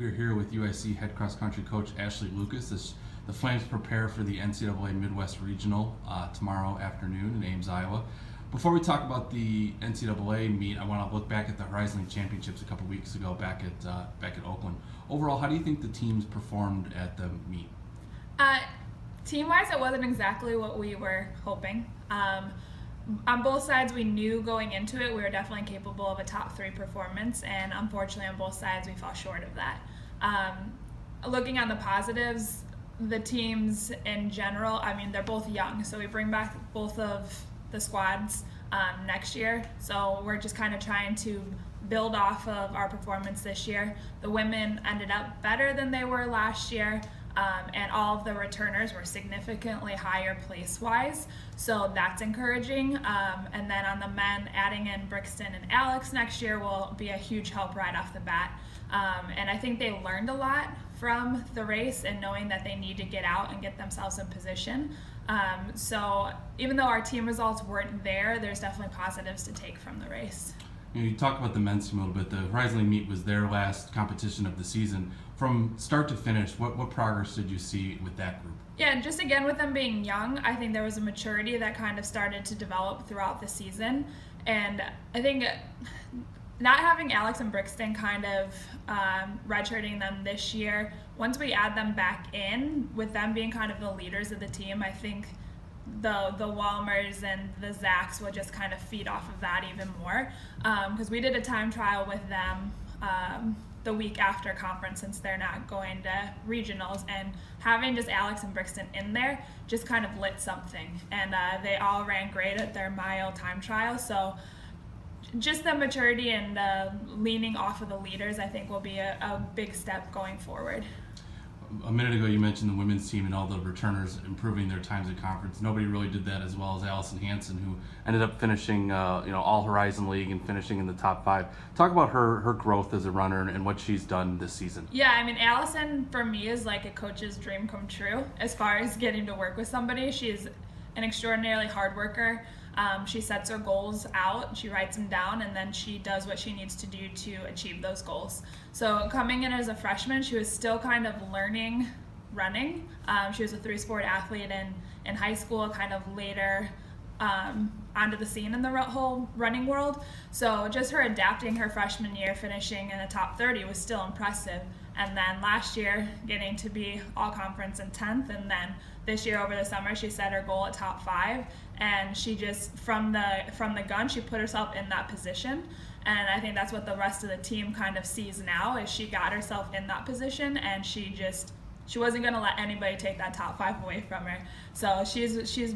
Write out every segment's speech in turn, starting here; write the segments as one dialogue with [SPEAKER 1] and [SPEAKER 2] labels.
[SPEAKER 1] We are here with UIC head cross country coach Ashley Lucas as the Flames prepare for the NCAA Midwest Regional tomorrow afternoon in Ames, Iowa. Before we talk about the NCAA meet, I want to look back at the Horizon League Championships a couple weeks ago back at Oakland. Overall, how do you think the teams performed at the meet?
[SPEAKER 2] Team-wise, it wasn't exactly what we were hoping. On both sides, we knew going into it we were definitely capable of a top 3 performance, and unfortunately on both sides we fell short of that. Looking at the positives, the teams in general, I mean, they're both young, so we bring back both of the squads next year, so we're just kind of trying to build off of our performance this year. The women ended up better than they were last year. And all of the returners were significantly higher place-wise, so that's encouraging. And then on the men, adding in Brixton and Alex next year will be a huge help right off the bat. And I think they learned a lot from the race and knowing that they need to get out and get themselves in position. So even though our team results weren't there, there's definitely positives to take from the race.
[SPEAKER 1] You talked about the men's team a little bit. The Horizon League meet was their last competition of the season. From start to finish, what progress did you see with that group?
[SPEAKER 2] Yeah, just again with them being young, I think there was a maturity that kind of started to develop throughout the season. And I think not having Alex and Brixton kind of redshirting them this year, once we add them back in, with them being kind of the leaders of the team, I think the Walmers and the Zacks will just kind of feed off of that even more, because we did a time trial with them the week after conference since they're not going to regionals, and having just Alex and Brixton in there just kind of lit something, and they all ran great at their mile time trial. So just the maturity and leaning off of the leaders, I think, will be a big step going forward.
[SPEAKER 1] A minute ago you mentioned the women's team and all the returners improving their times at conference. Nobody really did that as well as Allison Hansen, who ended up finishing all Horizon League and finishing in the top 5. Talk about her growth as a runner and what she's done this season.
[SPEAKER 2] Yeah, I mean, Allison for me is like a coach's dream come true as far as getting to work with somebody. She's an extraordinarily hard worker. She sets her goals out, she writes them down, and then she does what she needs to do to achieve those goals. So coming in as a freshman, she was still kind of learning running. She was a 3-sport athlete in high school, kind of later onto the scene in the whole running world. So just her adapting her freshman year, finishing in the top 30 was still impressive. And then last year, getting to be all-conference in 10th, and then this year over the summer, she set her goal at top 5, and she just, from the gun, she put herself in that position. And I think that's what the rest of the team kind of sees now, is she got herself in that position, and she wasn't going to let anybody take that top 5 away from her. So she's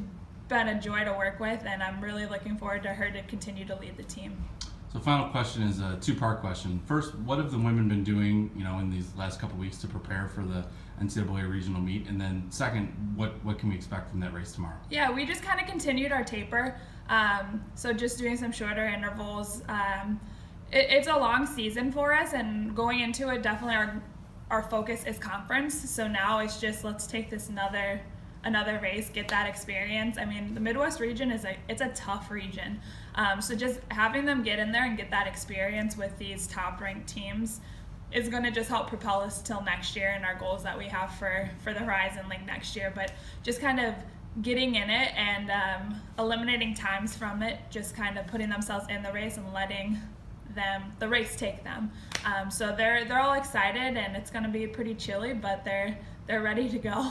[SPEAKER 2] been a joy to work with, and I'm really looking forward to her to continue to lead the team.
[SPEAKER 1] So final question is a 2-part question. First, what have the women been doing, in these last couple of weeks to prepare for the NCAA regional meet? And then second, what can we expect from that race tomorrow?
[SPEAKER 2] Yeah, we just kind of continued our taper. So just doing some shorter intervals. It's a long season for us, and going into it, definitely our focus is conference. So now it's just, let's take this another race, get that experience. I mean, the Midwest region it's a tough region. So just having them get in there and get that experience with these top-ranked teams is going to just help propel us till next year and our goals that we have for the Horizon League next year. But just kind of getting in it and eliminating times from it, just kind of putting themselves in the race and letting the race take them. So they're all excited, and it's going to be pretty chilly, but they're ready to go.